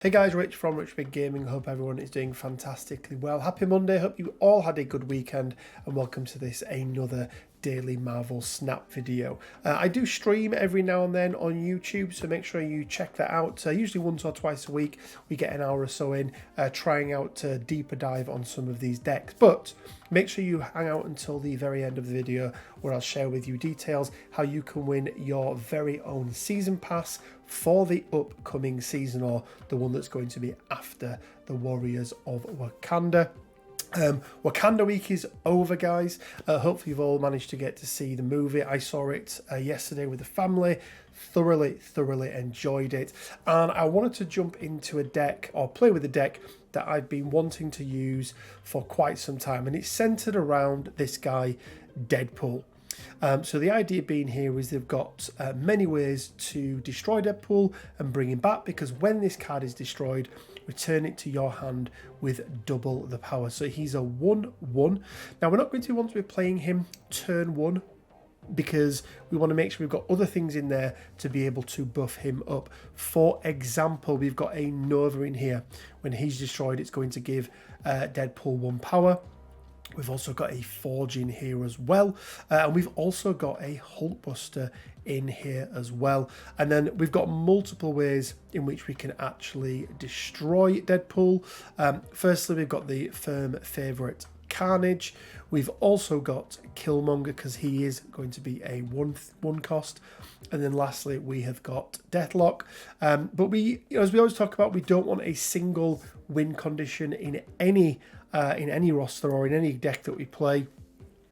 Hey guys, Rich from Rich Big Gaming. Hope everyone is doing fantastically well. Happy Monday. Hope you all had a good weekend and welcome to this another daily Marvel Snap video. I do stream every now and then on YouTube, so make sure you check that out. Usually once or twice a week we get an hour or so in trying out a deeper dive on some of these decks, but make sure you hang out until the very end of the video where I'll share with you details how you can win your very own season pass for the upcoming season, or the one that's going to be after the Warriors of Wakanda. Wakanda week is over, guys. Hopefully you've all managed to get to see the movie. I saw it yesterday with the family. Thoroughly enjoyed it, and I wanted to jump into a deck or play with a deck that I've been wanting to use for quite some time, and it's centered around this guy Deadpool. So the idea being here is they've got many ways to destroy Deadpool and bring him back, because when this card is destroyed, return it to your hand with double the power. So he's a 1/1. Now we're not going to want to be playing him turn 1, because we want to make sure we've got other things in there to be able to buff him up. For example, we've got a Nova in here. When he's destroyed, it's going to give Deadpool 1 power. We've also got a Forge in here as well, and we've also got a Hulkbuster in here as well. And then we've got multiple ways in which we can actually destroy Deadpool. Firstly, we've got the firm favourite Carnage. We've also got Killmonger, because he is going to be a one cost. And then lastly, we have got Deathlock. But we, as we always talk about, we don't want a single win condition in any roster or in any deck that we play.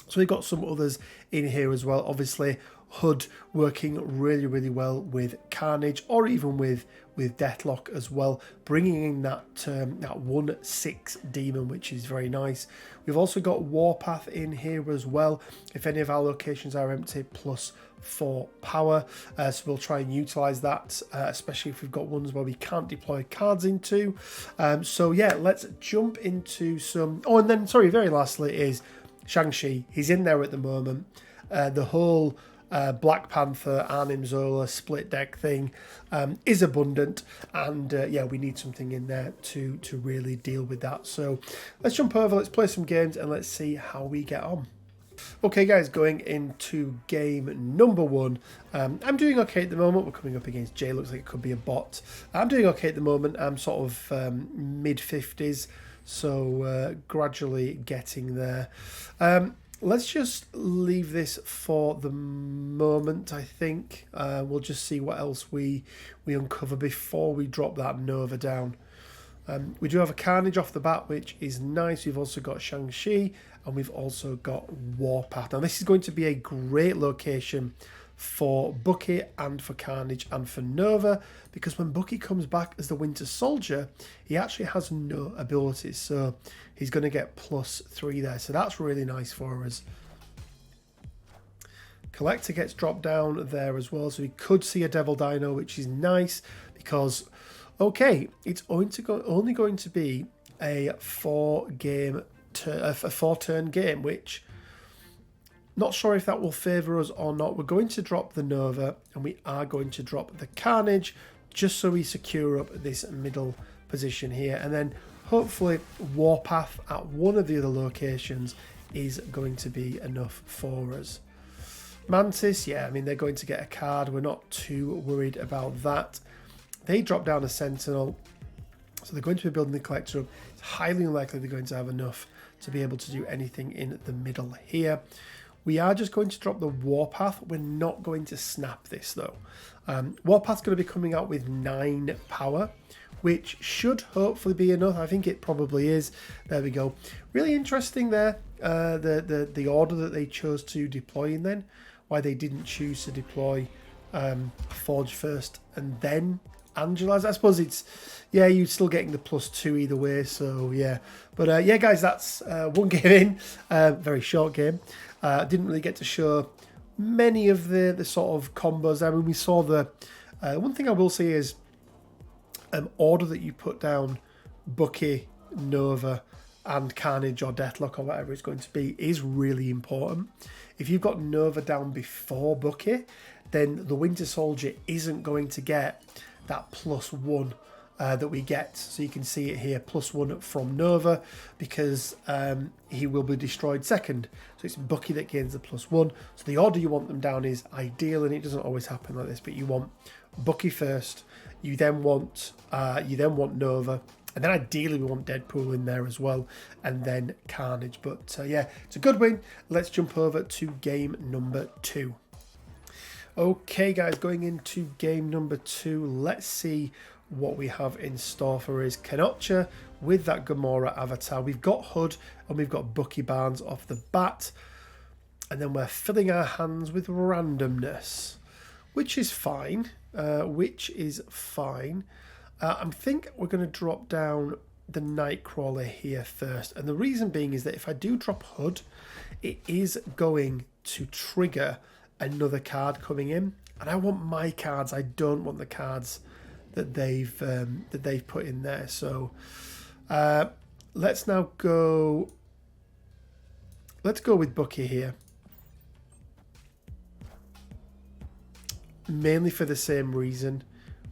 So we've got some others in here as well. Obviously, Hood working really well with Carnage, or even with Deathlock as well, bringing in that 1/6 demon, which is very nice. We've also got Warpath in here as well. If any of our locations are empty, +4 power. So we'll try and utilize that, especially if we've got ones where we can't deploy cards into. So yeah, let's jump into some. Oh, and then sorry, very lastly is Shang-Chi. He's in there at the moment. The whole Black Panther, Arnim Zola split deck thing is abundant, and yeah, we need something in there to really deal with that. So let's jump over, let's play some games, and let's see how we get on. Okay guys, going into game number 1. I'm doing okay at the moment. We're coming up against Jay, looks like it could be a bot. I'm doing okay at the moment. I'm sort of mid-50s, so gradually getting there. Let's just leave this for the moment, I think. We'll just see what else we uncover before we drop that Nova down. We do have a Carnage off the bat, which is nice. We've also got Shang-Chi, and we've also got Warpath. Now, this is going to be a great location for Bucky and for Carnage and for Nova, because when Bucky comes back as the Winter Soldier, he actually has no abilities, so he's going to get +3 there, so that's really nice for us. Collector gets dropped down there as well, so we could see a Devil Dino, which is nice, because okay, it's only going to be a 4-turn game, which not sure if that will favour us or not. We're going to drop the Nova, and we are going to drop the Carnage, just so we secure up this middle position here. And then hopefully Warpath at one of the other locations is going to be enough for us. Mantis, yeah, I mean, they're going to get a card. We're not too worried about that. They drop down a Sentinel, so they're going to be building the Collector up. It's highly unlikely they're going to have enough to be able to do anything in the middle here. We are just going to drop the Warpath. We're not going to snap this though. Warpath's going to be coming out with 9 power, which should hopefully be enough. I think it probably is. There we go. Really interesting there, the order that they chose to deploy in then. Why they didn't choose to deploy Forge first and then Angela's. I suppose it's, yeah, you're still getting the +2 either way, so yeah. But yeah guys, that's one game in, very short game. Didn't really get to show many of the sort of combos. I mean, we saw the one thing I will say is order that you put down Bucky, Nova and Carnage or Deathlock or whatever it's going to be is really important. If you've got Nova down before Bucky, then the Winter Soldier isn't going to get that +1 that we get. So you can see it here, +1 from Nova, because he will be destroyed second. So it's Bucky that gains the +1. So the order you want them down is ideal, and it doesn't always happen like this, but you want Bucky first, you then want Nova, and then ideally we want Deadpool in there as well, and then Carnage. But yeah, it's a good win. Let's jump over to game number 2. Okay guys, going into game number 2, let's see what we have in store for us. Kenocha with that Gamora avatar. We've got Hood and we've got Bucky Barnes off the bat. And then we're filling our hands with randomness, which is fine. I think we're going to drop down the Nightcrawler here first. And the reason being is that if I do drop Hood, it is going to trigger another card coming in. And I want my cards. I don't want the cards that they've put in there. So let's now go. Let's go with Bucky here, mainly for the same reason.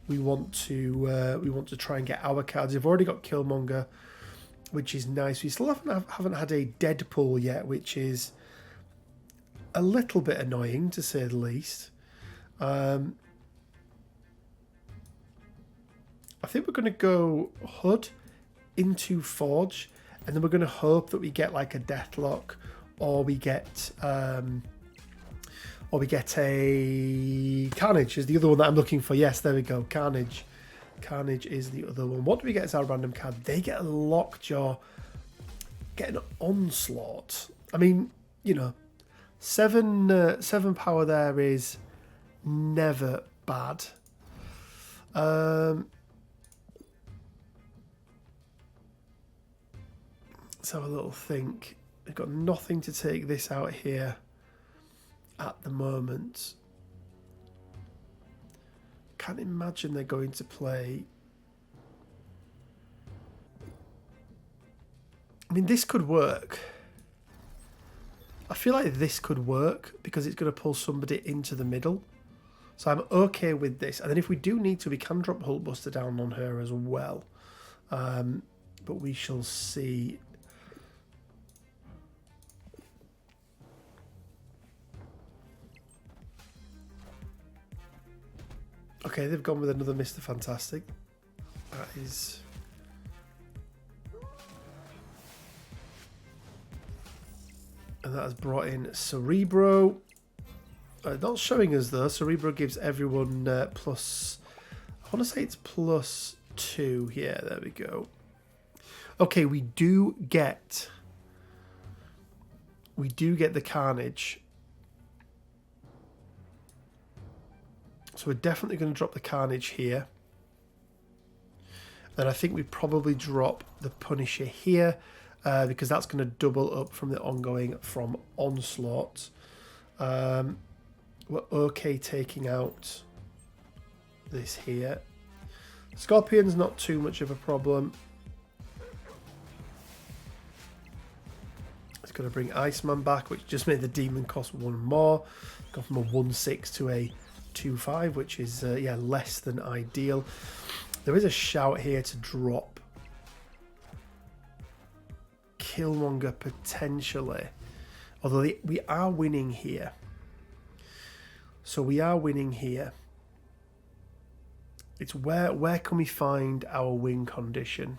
We want to try and get our cards. We've already got Killmonger, which is nice. We still haven't had a Deadpool yet, which is a little bit annoying to say the least. I think we're going to go Hood into Forge, and then we're going to hope that we get like a Deathlock, or we get a Carnage is the other one that I'm looking for. Yes, there we go. Carnage is the other one. What do we get as our random card? They get a Lockjaw, get an Onslaught. I mean, you know, 7 power there is never bad. Let's have a little think. We've got nothing to take this out here at the moment. Can't imagine they're going to play. I mean, this could work. I feel like this could work because it's going to pull somebody into the middle. So I'm okay with this. And then if we do need to, we can drop Hulkbuster down on her as well. But we shall see. Okay, they've gone with another Mr. Fantastic. That is... And that has brought in Cerebro. Not showing us though. Cerebro gives everyone plus... I want to say it's +2. Yeah, there we go. Okay, we do get the Carnage. So we're definitely going to drop the Carnage here. And I think we probably drop the Punisher here because that's going to double up from the ongoing from Onslaught. We're okay taking out this here. Scorpion's not too much of a problem. It's going to bring Iceman back, which just made the Demon cost 1 more. Gone from a 1/6 to a 2/5, which is yeah, less than ideal. There is a shout here to drop Killmonger potentially, although we are winning here. So we are winning here. It's where can we find our win condition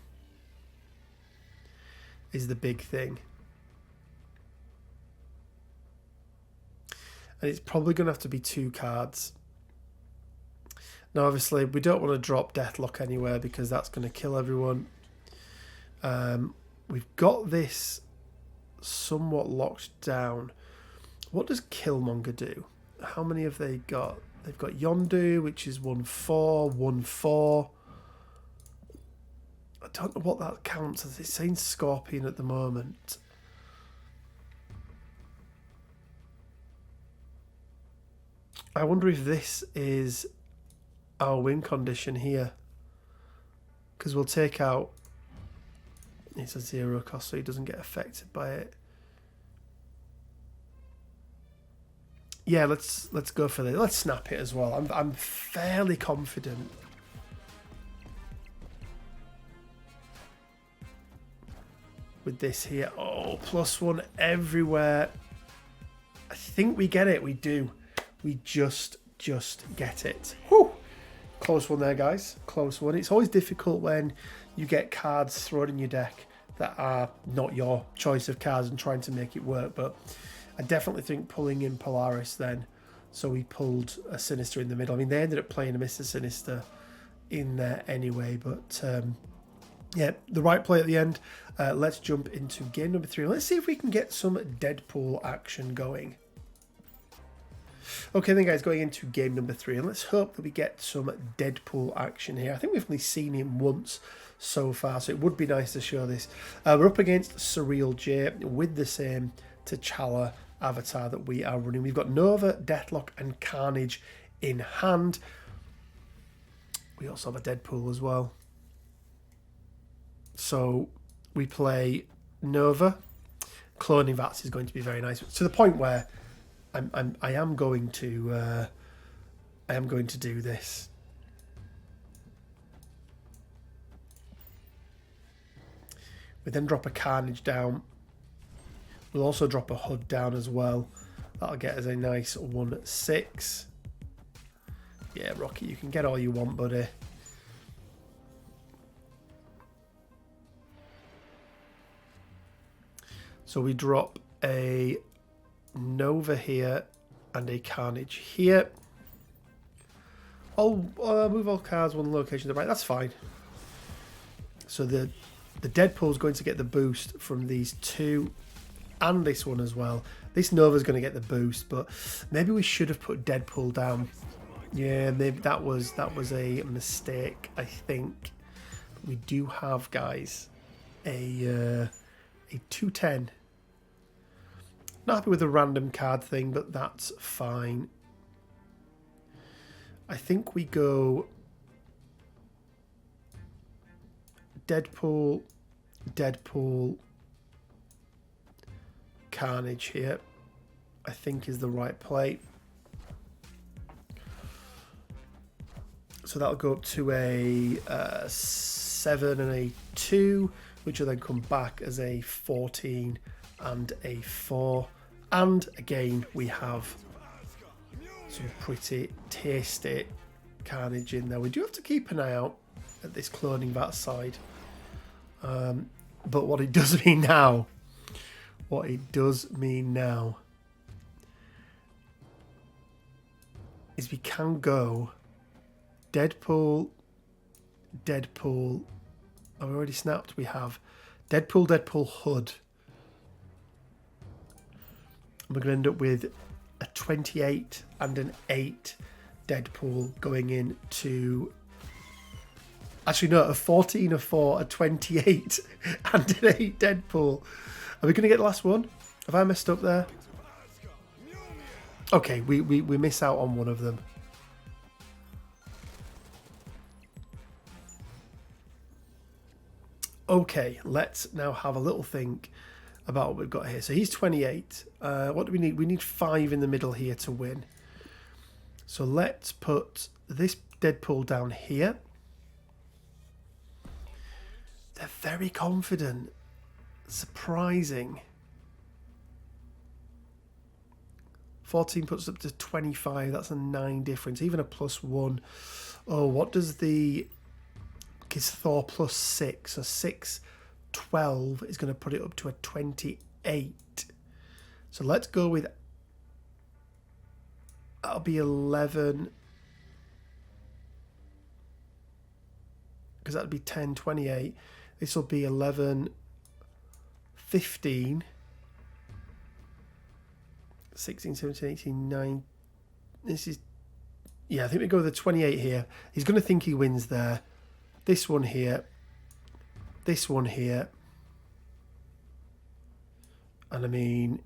is the big thing. And it's probably going to have to be 2 cards. Now, obviously, we don't want to drop Deathlock anywhere because that's going to kill everyone. We've got this somewhat locked down. What does Killmonger do? How many have they got? They've got Yondu, which is 1/4, 1/4. I don't know what that counts as. It's saying Scorpion at the moment. I wonder if this is our win condition here, because we'll take out, it's a 0 cost so he doesn't get affected by it. Yeah, let's go for this. Let's snap it as well. I'm fairly confident. with this here. Oh, +1 everywhere. I think we get it. We do. We just get it. Whew. Close one there, guys. Close one. It's always difficult when you get cards thrown in your deck that are not your choice of cards and trying to make it work. But I definitely think pulling in Polaris then. So we pulled a Sinister in the middle. I mean, they ended up playing a Mr. Sinister in there anyway. But yeah, the right play at the end. Let's jump into game number 3. Let's see if we can get some Deadpool action going. Okay then, guys, going into game number 3, and let's hope that we get some Deadpool action here. I think we've only seen him once so far, so it would be nice to show this. We're up against Surreal J with the same T'Challa avatar that we are running. We've got Nova, Deathlock, and Carnage in hand. We also have a Deadpool as well. So we play Nova. Cloning Vats is going to be very nice, to the point where I am going to do this. We then drop a Carnage down. We'll also drop a HUD down as well. That'll get us a nice 1/6. Yeah, Rocky, you can get all you want, buddy. So we drop a Nova here and a Carnage here. I'll move all cards one location to the right. That's fine. So the Deadpool is going to get the boost from these two and this one as well. This Nova's going to get the boost, but maybe we should have put Deadpool down. Yeah, maybe that was a mistake, I think. But we do have, guys, a 210. Not happy with the random card thing, but that's fine. I think we go Deadpool, Deadpool, Carnage here, I think is the right play. So that'll go up to a 7 and a 2, which will then come back as a 14 and a 4. And again, we have some pretty tasty Carnage in there. We do have to keep an eye out at this Cloning Vat side. But what it does mean now, is we can go Deadpool, Deadpool. Oh, we already snapped. We have Deadpool, Deadpool, HUD. We're going to end up with a 28 and an 8 Deadpool going into... Actually, no, a 14, a 4, a 28 and an 8 Deadpool. Are we going to get the last one? Have I messed up there? Okay, we miss out on one of them. Okay, let's now have a little think about what we've got here. So he's 28. What do we need? We need 5 in the middle here to win. So let's put this Deadpool down here. They're very confident. Surprising. 14 puts up to 25. That's a 9 difference. Even a +1. Oh, what does the... It's Thor +6. So 6, 12 is going to put it up to a 28. So let's go with... That'll be 11. Because that'd be 10, 28. This will be 11, 15, 16, 17, 18, 9. This is... Yeah, I think we go with the 28 here. He's going to think he wins there. This one here. This one here. And I mean...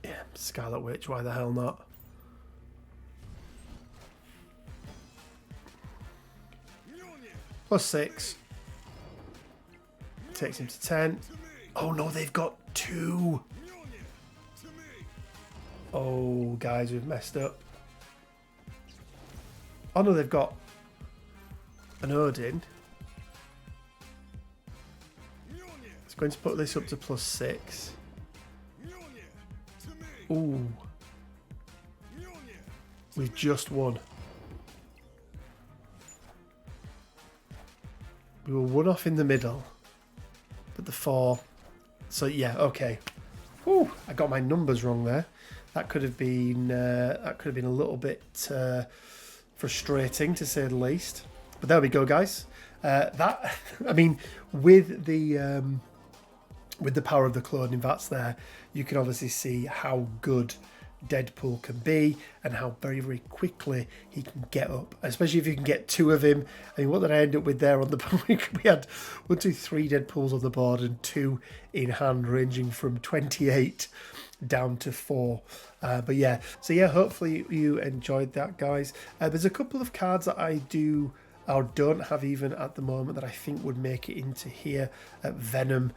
Yeah, Scarlet Witch, why the hell not? +6. Takes him to 10. Oh no, they've got 2. Oh, guys, we've messed up. Oh no, they've got an Odin. Going to put this up to +6. Ooh. We've just won. We were one off in the middle. But the 4. So yeah, okay. Ooh, I got my numbers wrong there. That could have been a little bit frustrating, to say the least. But there we go, guys. That, I mean, with the power of the cloning vats there, you can obviously see how good Deadpool can be and how very, very quickly he can get up, especially if you can get 2 of him. I mean, what did I end up with there on the we had 1, 2, 3 Deadpools on the board and 2 in hand, ranging from 28 down to 4. But yeah, so yeah, hopefully you enjoyed that, guys. There's a couple of cards that I do or don't have even at the moment that I think would make it into here. Venom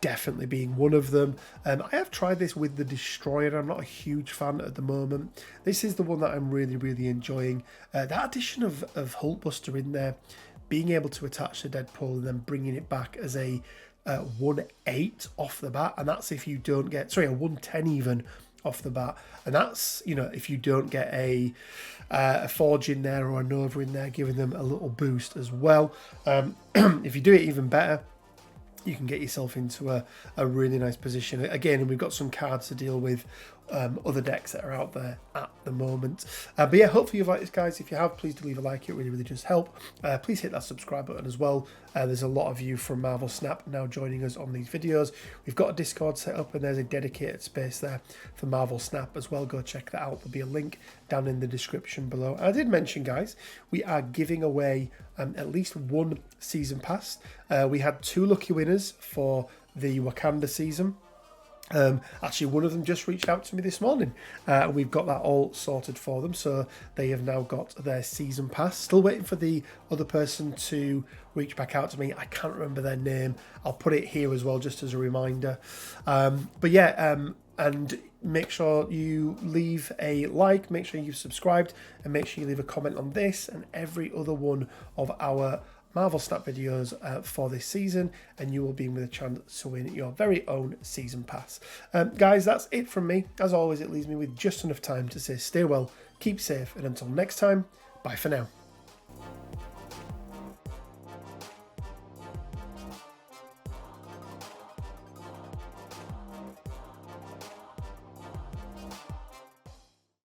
definitely being one of them. I have tried this with the Destroyer. I'm not a huge fan at the moment. This is the one that I'm really, really enjoying. That addition of Hulkbuster in there, being able to attach to Deadpool and then bringing it back as a 1/8 off the bat, and that's if you don't get, sorry, a 1/10 even off the bat, and that's, you know, if you don't get a Forge in there or a Nova in there, giving them a little boost as well. If you do it even better, you can get yourself into a really nice position. Again, and we've got some cards to deal with other decks that are out there at the moment. But yeah, hopefully you've liked this, guys. If you have, please do leave a like. It really, really does help. Please hit that subscribe button as well. There's a lot of you from Marvel Snap now joining us on these videos. We've got a Discord set up and there's a dedicated space there for Marvel Snap as well. Go check that out. There'll be a link down in the description below. I did mention, guys, we are giving away at least 1 season pass. We had 2 lucky winners for the Wakanda season. Actually, one of them just reached out to me this morning, and we've got that all sorted for them, so they have now got their season pass. Still waiting for the other person to reach back out to me. I can't remember their name. I'll put it here as well, just as a reminder. But yeah, and make sure you leave a like, make sure you've subscribed, and make sure you leave a comment on this and every other one of our Marvel Snap videos for this season, and you will be in with a chance to win your very own season pass. Guys, that's it from me. As always, it leaves me with just enough time to say stay well, keep safe, and until next time, bye for now.